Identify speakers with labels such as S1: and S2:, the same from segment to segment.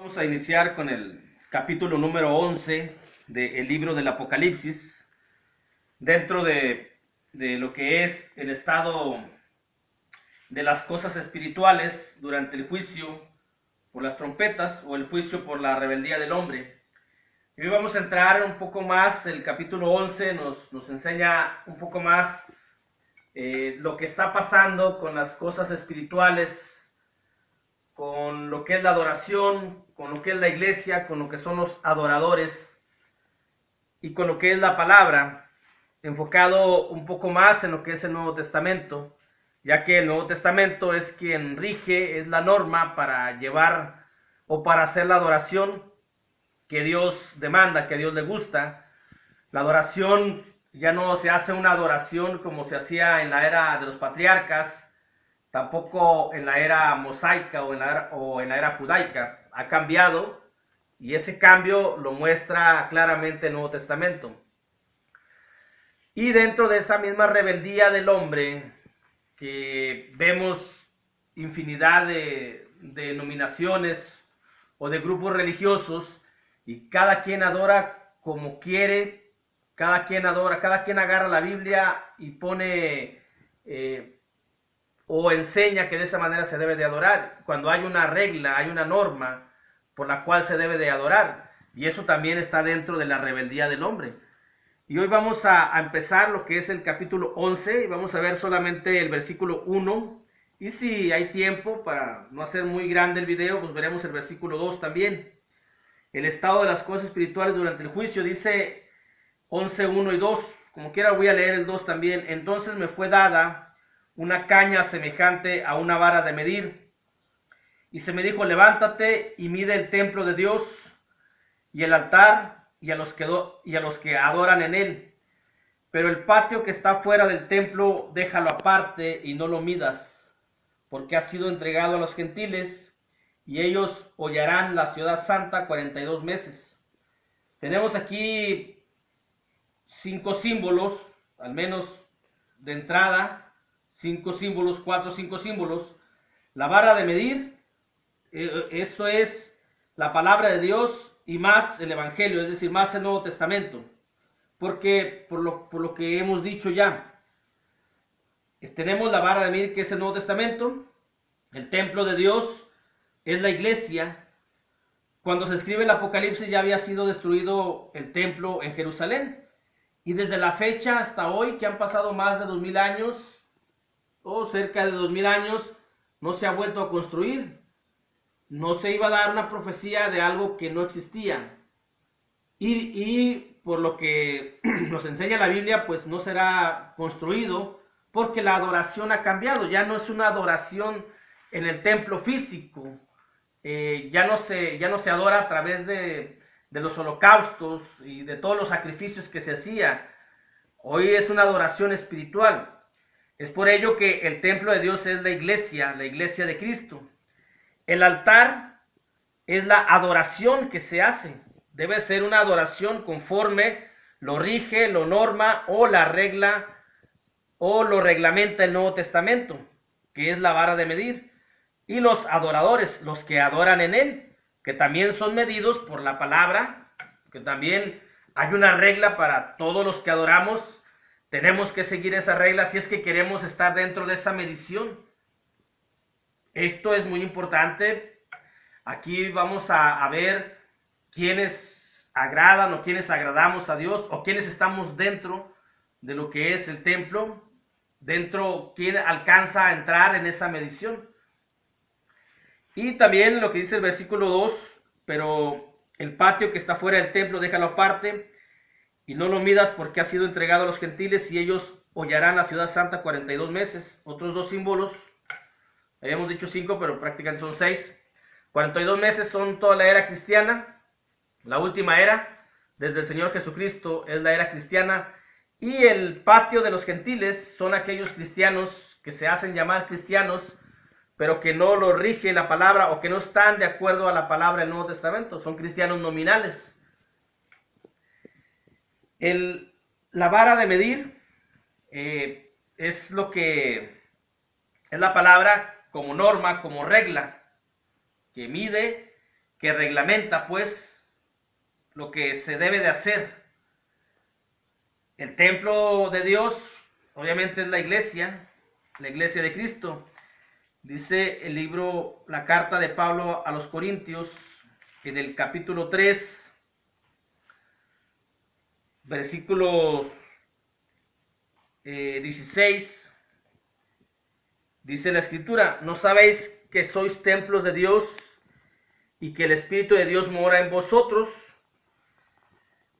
S1: Vamos a iniciar con el capítulo número 11 del libro del Apocalipsis, dentro de lo que es el estado de las cosas espirituales durante el juicio por las trompetas o el juicio por la rebeldía del hombre. Y hoy vamos a entrar un poco más, el capítulo 11 nos enseña un poco más lo que está pasando con las cosas espirituales, con lo que es la adoración, con lo que es la iglesia, con lo que son los adoradores y con lo que es la palabra, enfocado un poco más en lo que es el Nuevo Testamento, ya que el Nuevo Testamento es quien rige, es la norma para llevar o para hacer la adoración que Dios demanda, que a Dios le gusta. La adoración ya no se hace una adoración como se hacía en la era de los patriarcas, tampoco en la era mosaica o en la era judaica. Ha cambiado y ese cambio lo muestra claramente el Nuevo Testamento. Y dentro de esa misma rebeldía del hombre, que vemos infinidad de denominaciones o de grupos religiosos, y cada quien adora como quiere, cada quien adora, cada quien agarra la Biblia y pone o enseña que de esa manera se debe de adorar, cuando hay una regla, hay una norma por la cual se debe de adorar, y eso también está dentro de la rebeldía del hombre. Y hoy vamos a empezar lo que es el capítulo 11, y vamos a ver solamente el versículo 1, y si hay tiempo, para no hacer muy grande el video, pues veremos el versículo 2 también. El estado de las cosas espirituales durante el juicio, dice 11, 1 y 2, como quiera voy a leer el 2 también. Entonces me fue dada una caña semejante a una vara de medir, y se me dijo: levántate y mide el templo de Dios y el altar y a los que adoran en él, pero el patio que está fuera del templo déjalo aparte y no lo midas, porque ha sido entregado a los gentiles, y ellos hollarán la ciudad santa 42 meses. Tenemos aquí 5 símbolos, al menos de entrada, 5 símbolos, 4 o 5 símbolos. La vara de medir, esto es la palabra de Dios y más el Evangelio, es decir, más el Nuevo Testamento. Porque por lo que hemos dicho ya, tenemos la vara de medir, que es el Nuevo Testamento. El templo de Dios es la iglesia. Cuando se escribe el Apocalipsis ya había sido destruido el templo en Jerusalén. Y desde la fecha hasta hoy, que han pasado más de 2000 años, o cerca de 2000 años, no se ha vuelto a construir. No se iba a dar una profecía de algo que no existía. Y por lo que nos enseña la Biblia, pues no será construido, porque la adoración ha cambiado. Ya no es una adoración en el templo físico. Ya no se adora a través de los holocaustos y de todos los sacrificios que se hacía. Hoy es una adoración espiritual. Es por ello que el templo de Dios es la iglesia de Cristo. El altar es la adoración que se hace. Debe ser una adoración conforme lo rige, lo norma o la regla o lo reglamenta el Nuevo Testamento, que es la vara de medir. Y los adoradores, los que adoran en él, que también son medidos por la palabra, que también hay una regla para todos los que adoramos. Tenemos que seguir esa regla si es que queremos estar dentro de esa medición. Esto es muy importante. Aquí vamos a ver quiénes agradan o quiénes agradamos a Dios, o quiénes estamos dentro de lo que es el templo, dentro, quién alcanza a entrar en esa medición. Y también lo que dice el versículo 2, pero el patio que está fuera del templo déjalo aparte y no lo midas, porque ha sido entregado a los gentiles, y ellos hollarán la ciudad santa 42 meses. Otros 2 símbolos, habíamos dicho 5, pero prácticamente son 6. 42 meses son toda la era cristiana. La última era, desde el Señor Jesucristo, es la era cristiana. Y el patio de los gentiles son aquellos cristianos que se hacen llamar cristianos, pero que no lo rige la palabra, o que no están de acuerdo a la palabra del Nuevo Testamento. Son cristianos nominales. La vara de medir es lo que es la palabra como norma, como regla, que mide que reglamenta pues lo que se debe de hacer. El templo de Dios obviamente es la iglesia de Cristo. Dice el libro, la carta de Pablo a los Corintios, en el capítulo 3, versículos 16, dice la escritura: ¿no sabéis que sois templos de Dios y que el Espíritu de Dios mora en vosotros?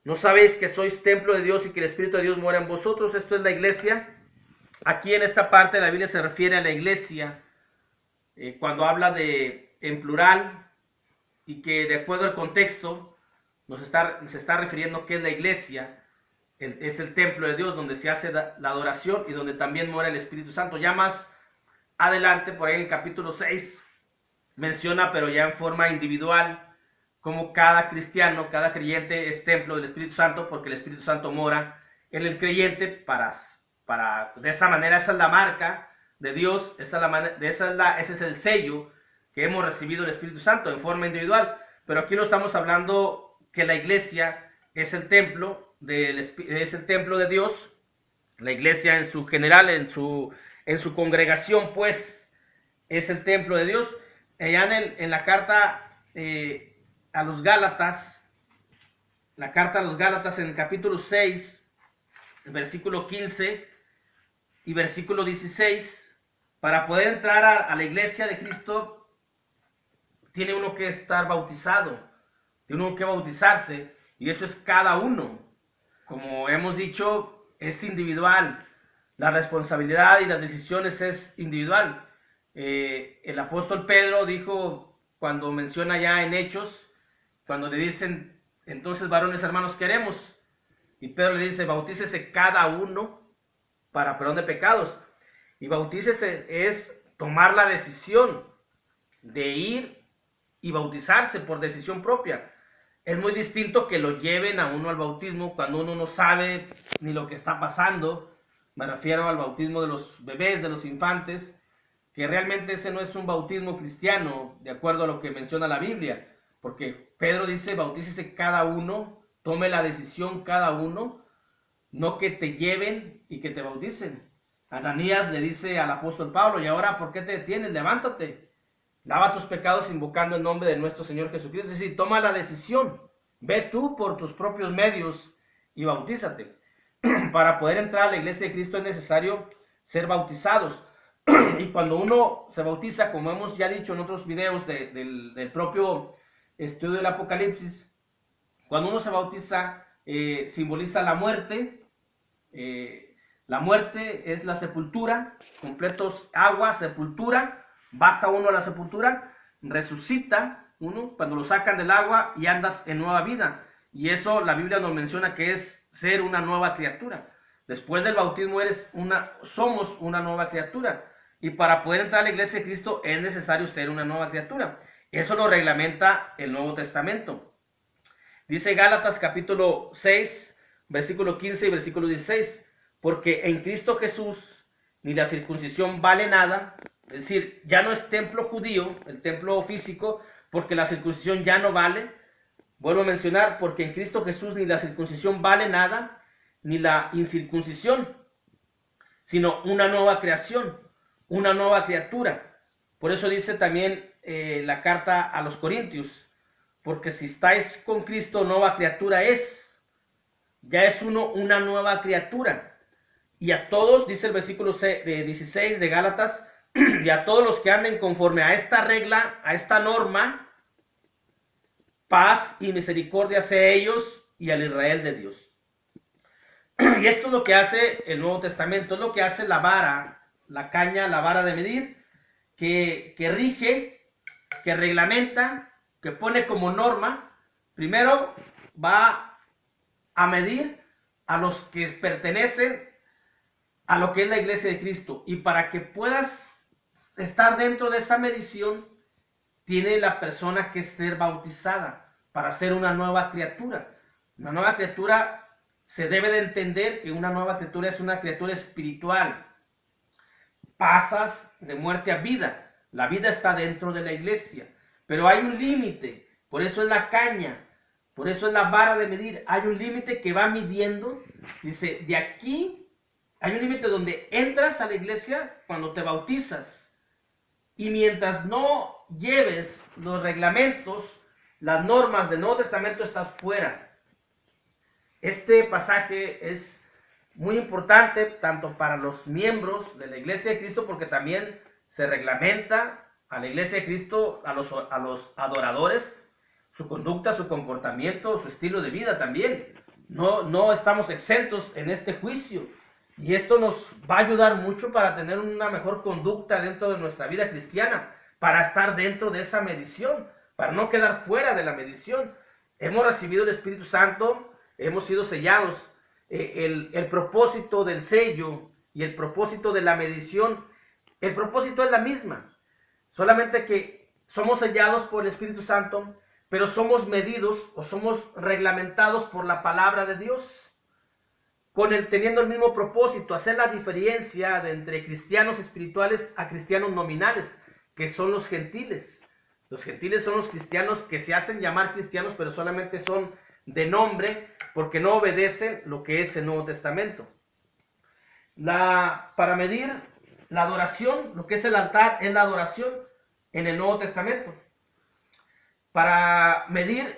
S1: ¿No sabéis que sois templo de Dios y que el Espíritu de Dios mora en vosotros? Esto es la iglesia. Aquí en esta parte de la Biblia se refiere a la iglesia cuando habla de en plural, y que de acuerdo al contexto se está refiriendo que es la iglesia, es el templo de Dios donde se hace la adoración y donde también mora el Espíritu Santo. Ya más adelante, por ahí en el capítulo 6, menciona, pero ya en forma individual, como cada cristiano, cada creyente es templo del Espíritu Santo, porque el Espíritu Santo mora en el creyente de esa manera. Esa es la marca de Dios, ese es el sello que hemos recibido el Espíritu Santo en forma individual. Pero aquí no estamos hablando que la iglesia es el templo de Dios. La iglesia en su general, en su congregación, pues, es el templo de Dios. Allá en la carta a los Gálatas, en el capítulo 6, el versículo 15 y versículo 16, para poder entrar a la iglesia de Cristo, tiene uno que estar bautizado, tiene uno que bautizarse, y eso es cada uno. Como hemos dicho, es individual. La responsabilidad y las decisiones es individual. El apóstol Pedro dijo, cuando menciona ya en Hechos, cuando le dicen, entonces varones hermanos queremos, y Pedro le dice, bautícese cada uno para perdón de pecados. Y bautícese es tomar la decisión de ir y bautizarse por decisión propia. Es muy distinto que lo lleven a uno al bautismo cuando uno no sabe ni lo que está pasando. Me refiero al bautismo de los bebés, de los infantes, que realmente ese no es un bautismo cristiano, de acuerdo a lo que menciona la Biblia, porque Pedro dice, bautícese cada uno, tome la decisión cada uno, no que te lleven y que te bauticen. Ananías le dice al apóstol Pablo, y ahora, ¿por qué te detienes? Levántate, lava tus pecados invocando el nombre de nuestro Señor Jesucristo. Es decir, toma la decisión, ve tú por tus propios medios y bautízate. Para poder entrar a la iglesia de Cristo es necesario ser bautizados. Y cuando uno se bautiza, como hemos ya dicho en otros videos del propio estudio del Apocalipsis, cuando uno se bautiza, simboliza la muerte. La muerte es la sepultura, completos agua, sepultura, baja uno a la sepultura, resucita uno cuando lo sacan del agua y andas en nueva vida. Y eso la Biblia nos menciona que es ser una nueva criatura. Después del bautismo somos una nueva criatura. Y para poder entrar a la iglesia de Cristo es necesario ser una nueva criatura. Eso lo reglamenta el Nuevo Testamento. Dice Gálatas capítulo 6, versículo 15 y versículo 16. Porque en Cristo Jesús ni la circuncisión vale nada. Es decir, ya no es templo judío, el templo físico, porque la circuncisión ya no vale. Vuelvo a mencionar, porque en Cristo Jesús ni la circuncisión vale nada, ni la incircuncisión, sino una nueva creación, una nueva criatura. Por eso dice también la carta a los Corintios, porque si estáis con Cristo, nueva criatura es. Ya es uno una nueva criatura. Y a todos, dice el versículo 16 de Gálatas, y a todos los que anden conforme a esta regla, a esta norma, paz y misericordia sea ellos y al Israel de Dios. Y esto es lo que hace el Nuevo Testamento, es lo que hace la vara, la caña, la vara de medir, que rige, que reglamenta, que pone como norma. Primero va a medir a los que pertenecen a lo que es la iglesia de Cristo. Y para que puedas estar dentro de esa medición, tiene la persona que ser bautizada para ser una nueva criatura. Una nueva criatura, se debe de entender que una nueva criatura es una criatura espiritual. Pasas de muerte a vida. La vida está dentro de la iglesia. Pero hay un límite. Por eso es la caña, por eso es la vara de medir. Hay un límite que va midiendo. Dice, de aquí hay un límite donde entras a la iglesia cuando te bautizas. Y mientras no lleves los reglamentos, las normas del Nuevo Testamento, estás fuera. Este pasaje es muy importante tanto para los miembros de la Iglesia de Cristo, porque también se reglamenta a la Iglesia de Cristo, a los adoradores, su conducta, su comportamiento, su estilo de vida también. No estamos exentos en este juicio. Y esto nos va a ayudar mucho para tener una mejor conducta dentro de nuestra vida cristiana, para estar dentro de esa medición, para no quedar fuera de la medición. Hemos recibido el Espíritu Santo, hemos sido sellados. El propósito del sello y el propósito de la medición, el propósito es la misma, solamente que somos sellados por el Espíritu Santo, pero somos medidos o somos reglamentados por la palabra de Dios, teniendo el mismo propósito, hacer la diferencia entre cristianos espirituales a cristianos nominales, que son los gentiles. Los gentiles son los cristianos que se hacen llamar cristianos, pero solamente son de nombre, porque no obedecen lo que es el Nuevo Testamento. Para medir la adoración, lo que es el altar, es la adoración en el Nuevo Testamento. Para medir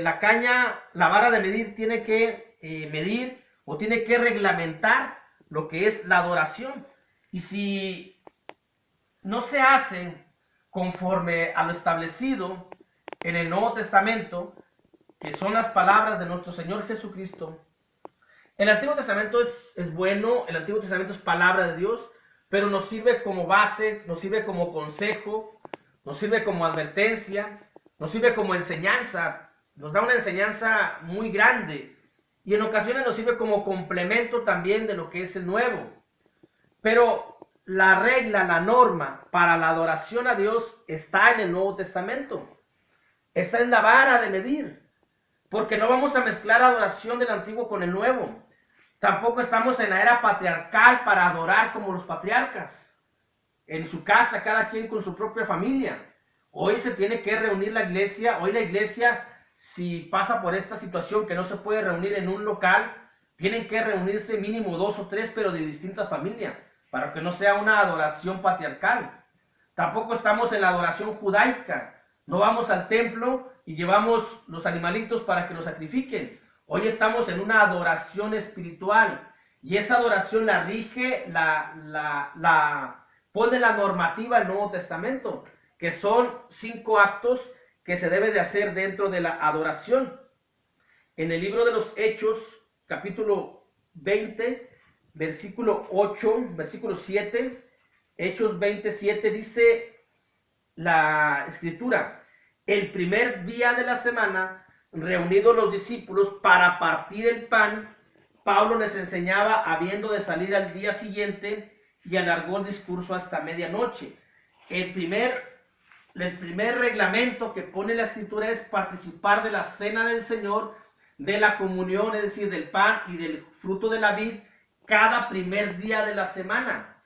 S1: la caña, la vara de medir tiene que medir o tiene que reglamentar lo que es la adoración. Y si no se hace conforme a lo establecido en el Nuevo Testamento, que son las palabras de nuestro Señor Jesucristo. El Antiguo Testamento es bueno, el Antiguo Testamento es palabra de Dios, pero nos sirve como base, nos sirve como consejo, nos sirve como advertencia, nos sirve como enseñanza, nos da una enseñanza muy grande, y en ocasiones nos sirve como complemento también de lo que es el Nuevo. Pero la regla, la norma para la adoración a Dios está en el Nuevo Testamento. Esa es la vara de medir. Porque no vamos a mezclar adoración del antiguo con el nuevo. Tampoco estamos en la era patriarcal para adorar como los patriarcas. En su casa, cada quien con su propia familia. Hoy se tiene que reunir la iglesia. Hoy la iglesia, si pasa por esta situación que no se puede reunir en un local, tienen que reunirse mínimo 2 o 3, pero de distintas familias, para que no sea una adoración patriarcal. Tampoco estamos en la adoración judaica. No vamos al templo y llevamos los animalitos para que los sacrifiquen. Hoy estamos en una adoración espiritual, y esa adoración la rige, pone la normativa el Nuevo Testamento, que son 5 actos que se debe de hacer dentro de la adoración. En el libro de los Hechos, capítulo 20, versículo 8, versículo 7, Hechos 27, dice la Escritura: el primer día de la semana, reunidos los discípulos para partir el pan, Pablo les enseñaba habiendo de salir al día siguiente, y alargó el discurso hasta medianoche. El primer reglamento que pone la Escritura es participar de la cena del Señor, de la comunión, es decir, del pan y del fruto de la vid, cada primer día de la semana.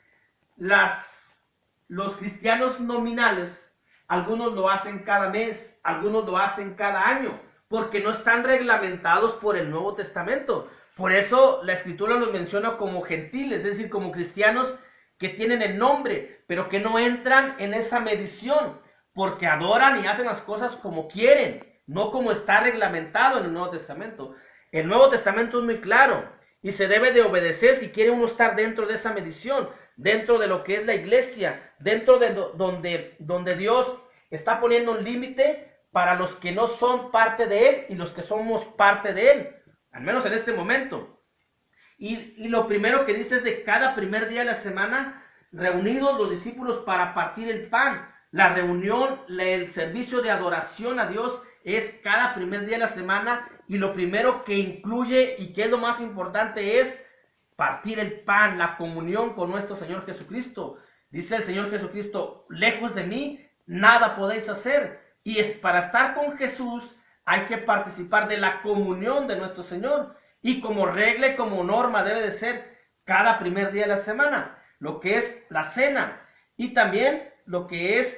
S1: Los cristianos nominales, algunos lo hacen cada mes, algunos lo hacen cada año, porque no están reglamentados por el Nuevo Testamento. Por eso la Escritura los menciona como gentiles, es decir, como cristianos que tienen el nombre, pero que no entran en esa medición, porque adoran y hacen las cosas como quieren, no como está reglamentado en el Nuevo Testamento. El Nuevo Testamento es muy claro y se debe de obedecer si quiere uno estar dentro de esa medición, dentro de lo que es la iglesia, dentro de donde Dios está poniendo un límite para los que no son parte de Él y los que somos parte de Él, al menos en este momento. Y lo primero que dice es de cada primer día de la semana, reunidos los discípulos para partir el pan. La reunión, el servicio de adoración a Dios es cada primer día de la semana, y lo primero que incluye y que es lo más importante es partir el pan, la comunión con nuestro Señor Jesucristo. Dice el Señor Jesucristo: lejos de mí nada podéis hacer. Y para estar con Jesús hay que participar de la comunión de nuestro Señor. Y como regla y como norma debe de ser cada primer día de la semana, lo que es la cena, y también lo que es